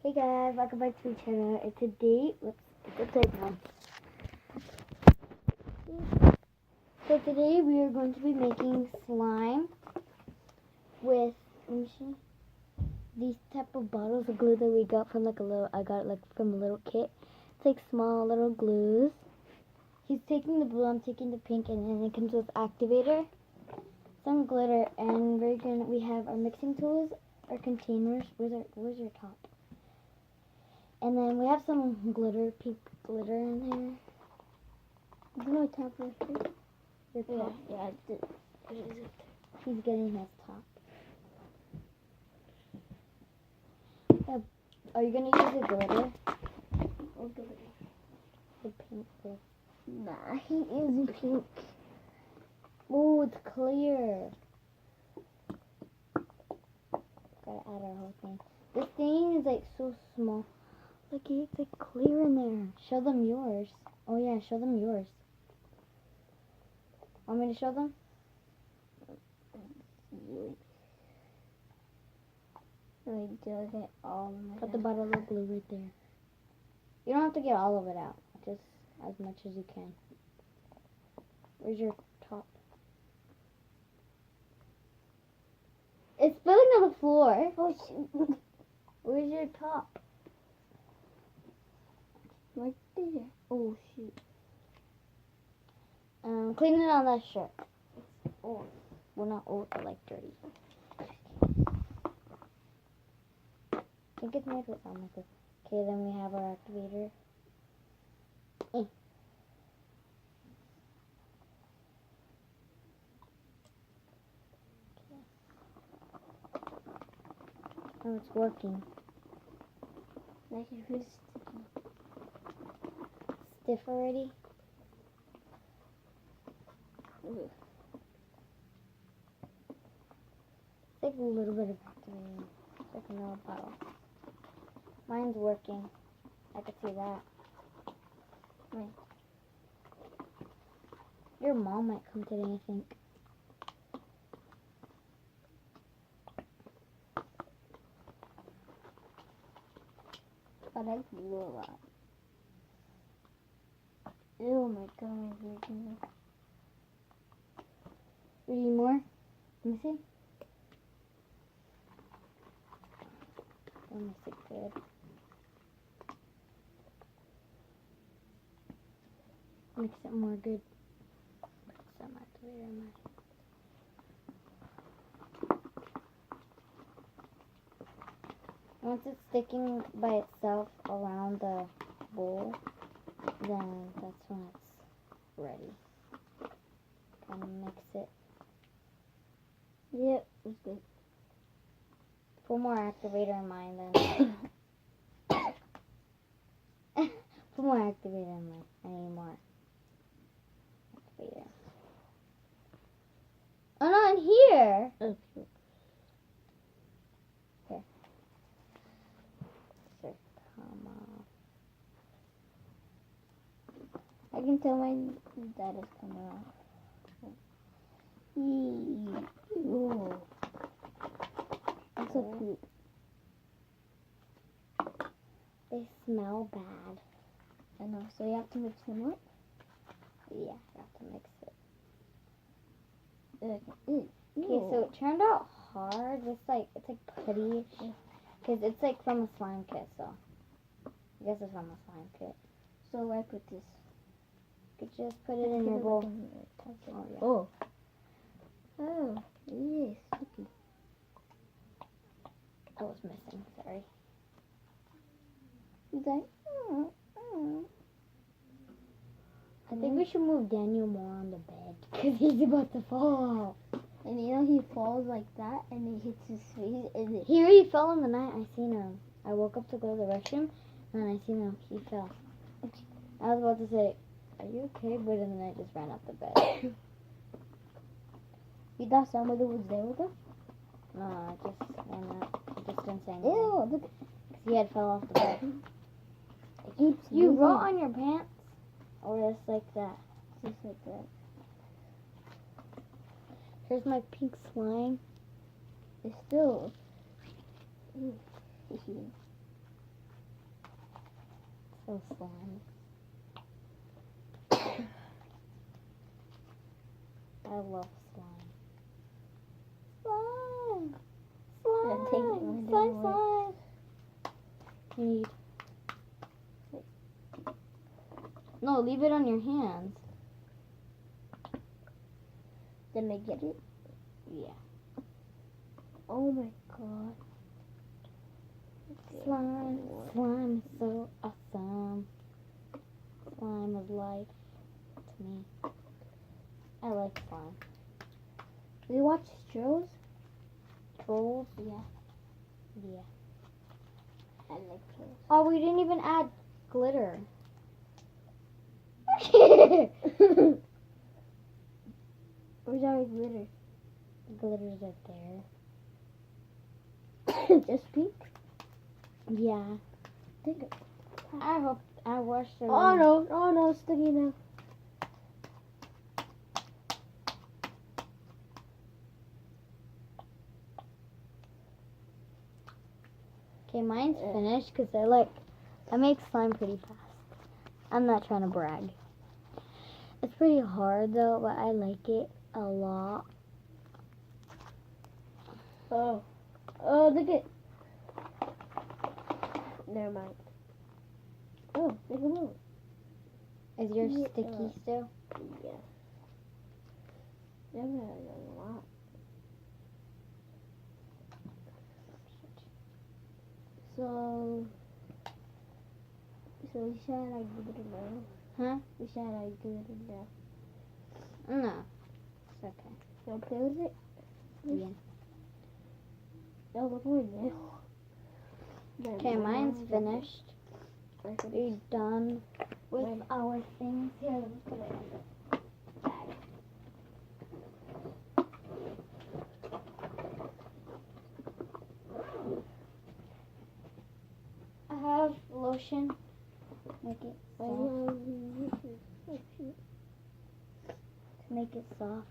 Hey guys, welcome back to the channel. And today, it's upside down. So today we are going to be making slime with these type of bottles of glue that we got from I got it from a little kit. It's like small little glues. He's taking the blue, I'm taking the pink, and then it comes with activator, some glitter, and we have our mixing tools, our containers. Where's your top? And then we have some glitter, pink glitter in here. Is my top right here? Your top? Yeah, it is. He's getting his top. Are you going to use the glitter? What glitter? The pink glitter. Nah, he using pink. Oh, it's clear. Gotta add our whole thing. This thing is like so small. Look, it's like clear in there. Show them yours. Oh yeah, show them yours. Want me to show them? Get all of it. Put the bottle of glue right there. You don't have to get all of it out. Just as much as you can. Where's your top? It's spilling on the floor. Oh shoot. Where's your top? Right there. Oh shoot. Clean it on that shirt. It's old. Well, not old, but like dirty. I think it's made with this. Okay, then we have our activator. Oh, it's working. Like it feels sticky. Stiff already? Ooh. It's like a little bit of activating. It's like another bottle. Mine's working. I can see that. Right. Your mom might come today, I think. But I glue a lot. Oh my god, my virgin. We need more? Let me see. Don't mix it good. Mix it more good. Put some activator in mine. Once it's sticking by itself around the bowl, then that's when it's ready. Kind of mix it. Yep, it's good. Put more activator in mine then. Put more activator in mine. I need more activator. Oh, not in here! Okay. Here. Sure, come on. I can tell my dad is coming off. Ew. That's so cute. They smell bad. I know, so you have to mix them up? Yeah, you have to mix it. Okay, so it turned out hard. It's like putty. Because it's like from a slime kit, so. I guess it's from a slime kit. So I put this. You could just put it in your bowl. Oh, yeah. Oh. Oh, yes. Okay. I was missing, sorry. He's like, I think we should move Daniel more on the bed because he's about to fall. And you know he falls like that and he hits his face. And he already fell in the night. I seen him. I woke up to go to the restroom and I seen him. He fell. I was about to say, are you okay? But then I just ran up the bed. You thought somebody was there with him? No, I just ran up. I just didn't say anything. Ew, look. Because he had fell off the bed. You wrote on your pants? Or just like that? Just like that. Here's my pink slime. It's still... So slimy. I love slime. Slime! Yeah, take it Slime! when Slime, they're slime! You need... No, leave it on your hands. Then I get it. Yeah. Oh my god. Slime. Slime is so awesome. Slime is life to me. I like slime. We watch shows. Trolls? Yeah, Yeah. I like shows. Oh, we didn't even add glitter. Where's our glitter? Glitter's up there. Just pink. Yeah. Think it. I hope I washed it. Oh no! Oh no! It's sticky now. Okay, mine's finished because I make slime pretty fast. I'm not trying to brag. It's pretty hard though, but I like it a lot. Oh. Oh, look it. Never mind. Oh, look at move. Is yours Yeah. sticky still? Yeah. Never had a lot. So we should like glitter now. Huh? We should like glitter now. No. It's okay. You wanna play with it? Yeah. No, look more now. Okay, mine's finished. We're done with Mine. our things. Here, let me put it in the bag. I have lotion. Make it soft. To make it soft.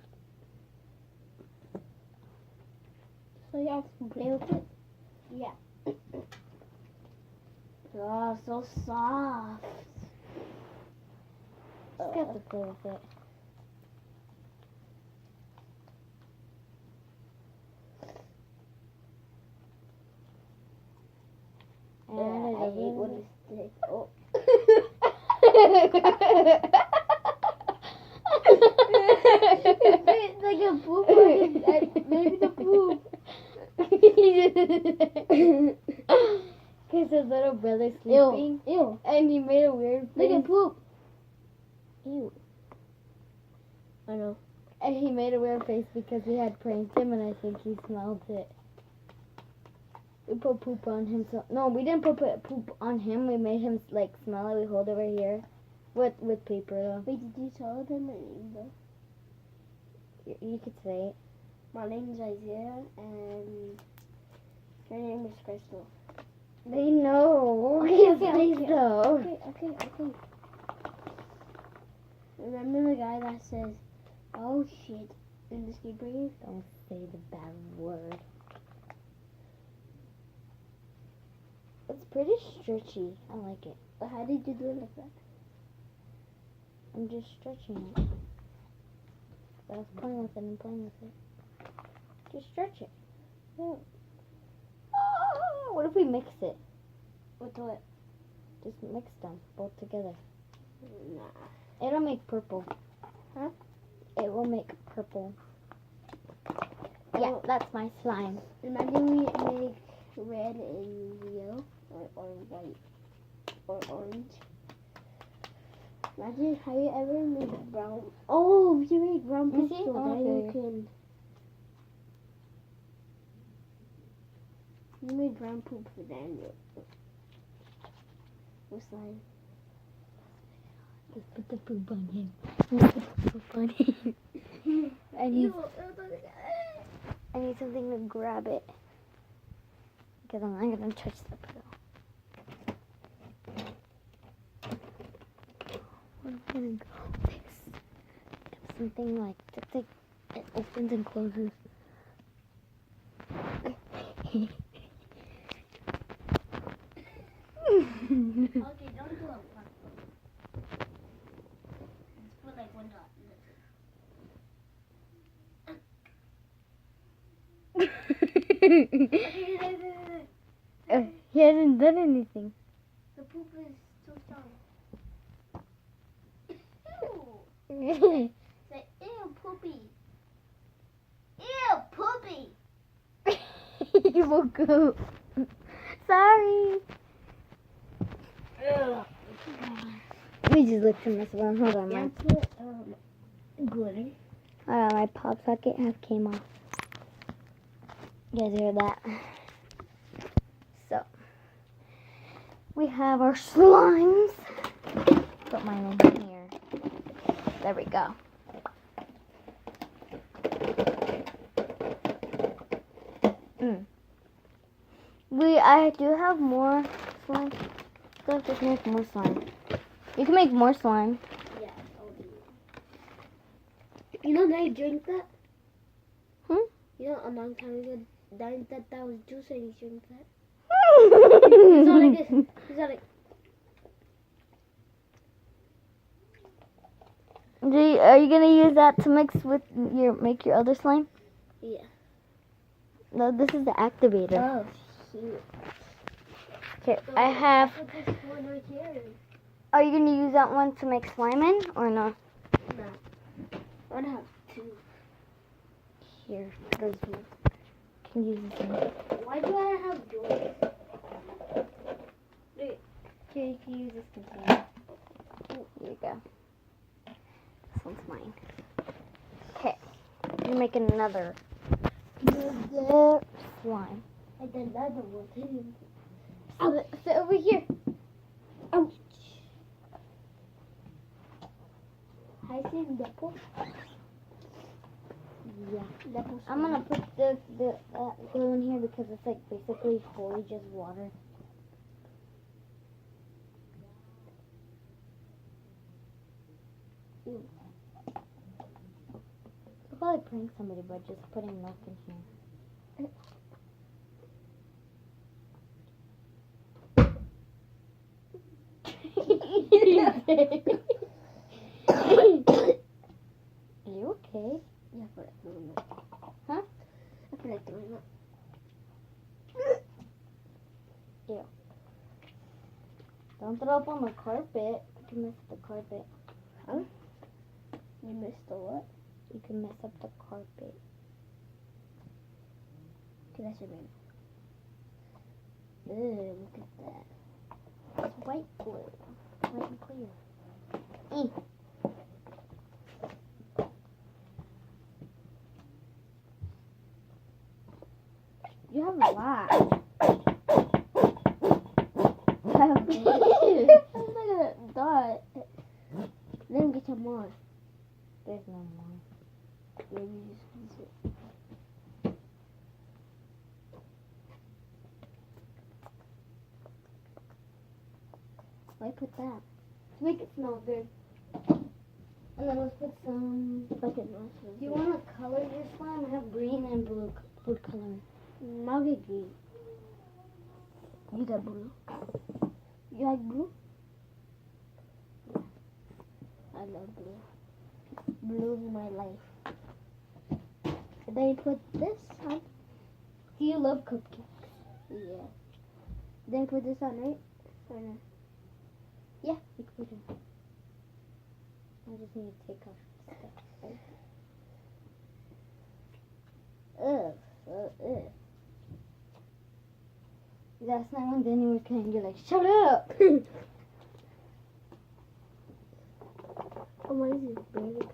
So you have to play with it? Yeah. Oh, so soft. Just got to play with it. And I it hate when doesn't- it's thick. Oh. It's like a poop on it. Maybe the poop. Because his little brother's Ew. sleeping, Ew. and he made a weird Look face. at poop. Ew. I know. And he made a weird face because we had pranked him, and I think he smelled it. We put poop on him. So no, we didn't put poop on him. We made him like smell it. We hold it over here, with paper though. Wait, did you tell them my name though? You could say it. My name is Isaiah, and her name is Crystal. They know. Okay, Please okay. though. Okay. Remember the guy that says, "Oh shit," in the skate parade? Don't say the bad word. It's pretty stretchy. I like it. But how did you do it like that? I'm just stretching it. I was playing with it and playing with it. Just stretch it. Yeah. Oh, what if we mix it? With what? Just mix them both together. Nah. It'll make purple. Huh? It will make purple. Yeah, Oh. that's my slime. Imagine we make red and yellow, or white, or orange. Imagine how you ever made brown. Oh, if you made brown You poop, see? so Oh, then you okay. can. You made brown poop for Daniel. With slime. Just put the poop on him. Just put the poop on him. I need something to grab it. Because I'm not going to touch the pillow. Where am I going to go with this? Get something like, just like, it opens and closes. Okay, don't do a one. Just put like one dot. He hasn't done anything. The poop is too strong. Ew. Say ew, poopy. Ew, poopy. You will go. Sorry. Ugh. We just looked in this one. Hold on, Yeah, my put glitter. my pop socket half came off. You guys hear that? So we have our slimes. Put mine in here. There we go. I do have more slime. So let's just make more slime. You can make more slime. Yeah, I'll do it. You know, I drink that. You know, a long time ago, that was juice and he drank that. He's all like this. He's all like. Are you gonna use that to mix with make your other slime? Yeah. No, this is the activator. Oh, shoot. Okay, I have. Put this one right here. Are you gonna use that one to make slime in or no? No. I want to have two. Here, there's one. Can use this one. Why do I have doors? Here, you can use this container. Here you go. This one's mine. Okay, you're making another slime. I did another one too. Sit over here. Ouch. Hi, see nipple? Yeah. Nipple. I'm gonna put the glue in here because it's like basically fully just water. I'll probably prank somebody by just putting milk in here. Are you okay? Yeah, I feel like throwing up. Huh? I feel like throwing up. Don't throw up on the carpet. You can mess up the carpet. You missed the what? You can mess up the carpet. Okay, that's your name. Ew, look at that. It's white glue. White and clear. You have a lot. I'm I'm like a dot. Let me get some more. There's no more. Maybe you just use it. Why put that? To make it smell good. And then let's put some. Like it smells so Do you good. want to color your slime? I have green and blue food color. I'll get green. You got blue. You like blue? Yeah. I love blue. Blue is my life. And then you put this on. Do you love cupcakes? Yeah. Then you put this on, right? Or no? Yeah, you can put it. I just need to take off stuff. Ugh. Ugh. Last night when Danny was crying, you're like, shut up! Oh, why is this barely?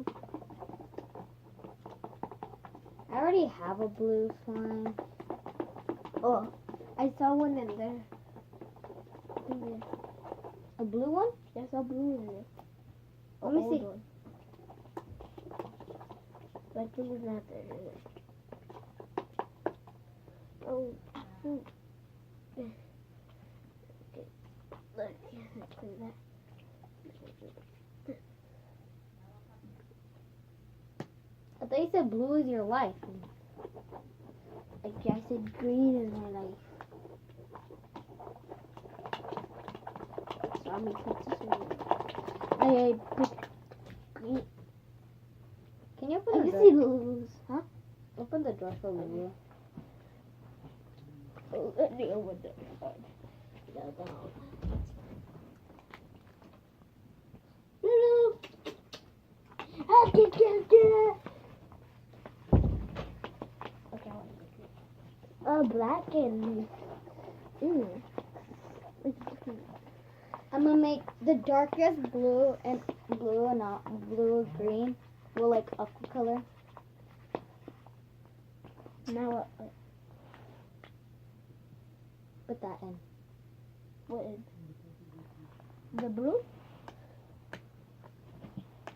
I already have a blue slime. Oh, I saw one in there. In there. A blue one? I saw blue in there. Let me see. One. But I think it's not there. Oh. Okay. Look, let's clean that. I thought you said blue is your life. Okay, I said green is my life. mommy pictures. I pick. Can you I open the can see door? Lulu's. Huh? Open the door for Lulu. Oh, let me open the door. Lulu. I can get it. Okay, black and. I'm gonna make the darkest blue and not blue or green. Well, like aqua color. Now what? Put that in. What is the blue?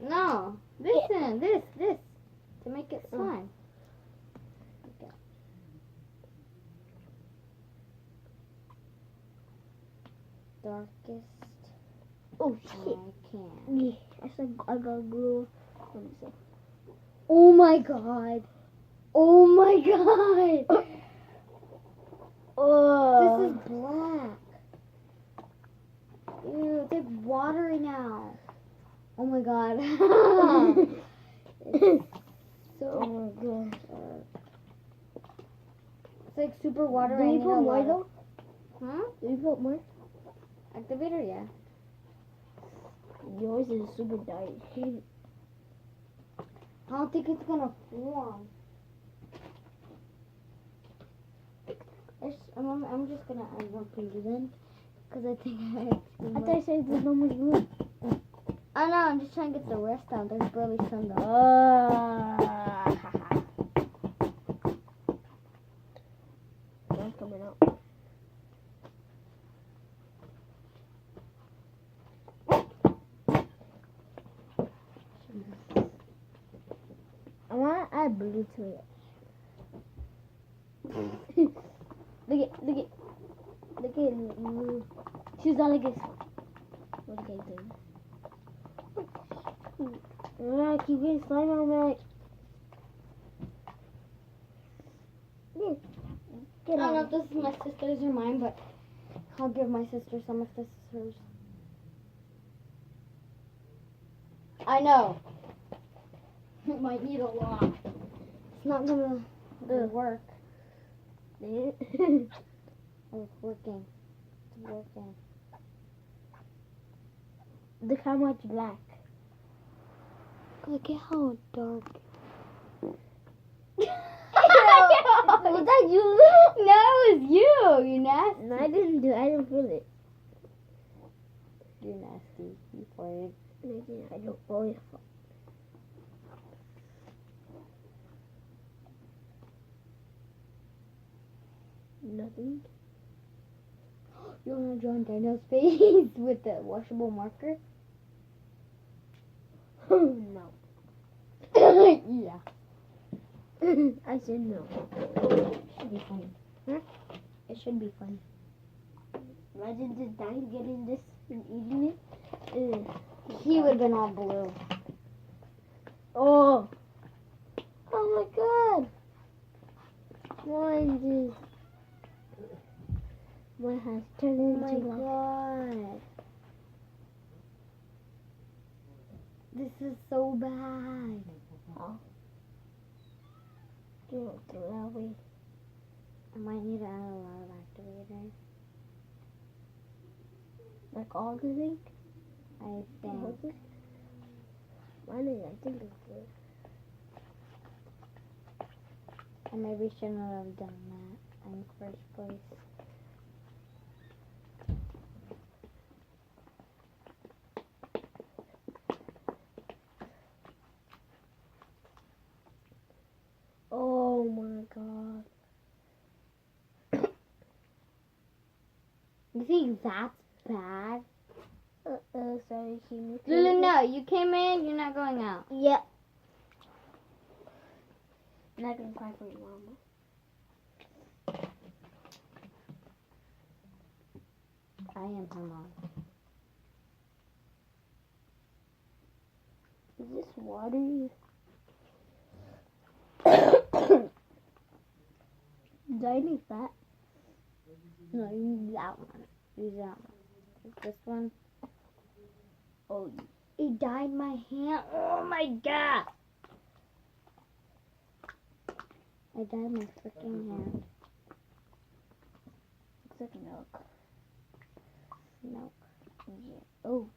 No, this in this to make it slime. Okay. Darkest. Oh I shit! can. Yeah, I got glue. Let me see. Oh my god. Oh my god. Oh. This is black. Ew, it's like watery now. Oh my god. Oh my god. It's like super watery. Do I you need put a more lot though? of- Huh? Do you put more? Activator, yeah. Yours is super dark. I don't think it's gonna form. I'm just gonna add more glue then, because I think I had too I much. thought you said there's no more glue. I know, I'm just trying to get the rest out. There's barely some though. That's coming out. I want to add blue to it. Look at Lulu. She's all like this. What are you guys doing? I keep getting slime on my. Yeah. I don't know if this is my sister's or mine, but I'll give my sister some if this is hers. I know. It might need a lot. It's not gonna work. Oh, it's working. It's working. Look how much black. Look at how dark. Was that you? No, it was you. You nasty. No, I didn't feel it. You're nasty. You farted. I don't always fall. Nothing. You wanna draw Daniel's face with the washable marker? No. Yeah. I said no. Should be fun. Huh? It should be fun. Imagine this guy getting this and eating it. He would have been all blue. Oh. Oh my god. Mine is. Mine has turned Oh into my black. god. This is so bad. Don't throw it away. I might need to add a lot of activators. Like all the ink? I think. Mine is, I think it's good. I maybe shouldn't have done that in the first place. Oh my god. You think that's bad? Sorry, can you Lulu, no. You came in, you're not going out. Yeah. I'm not gonna cry for you, Mama. I am her mom. Is this watery? Do I need that? No, use that one. Use that one. This one. Oh, It dyed my hand. Oh my god! I dyed my freaking hand. looks like milk. Milk. Yeah. Oh,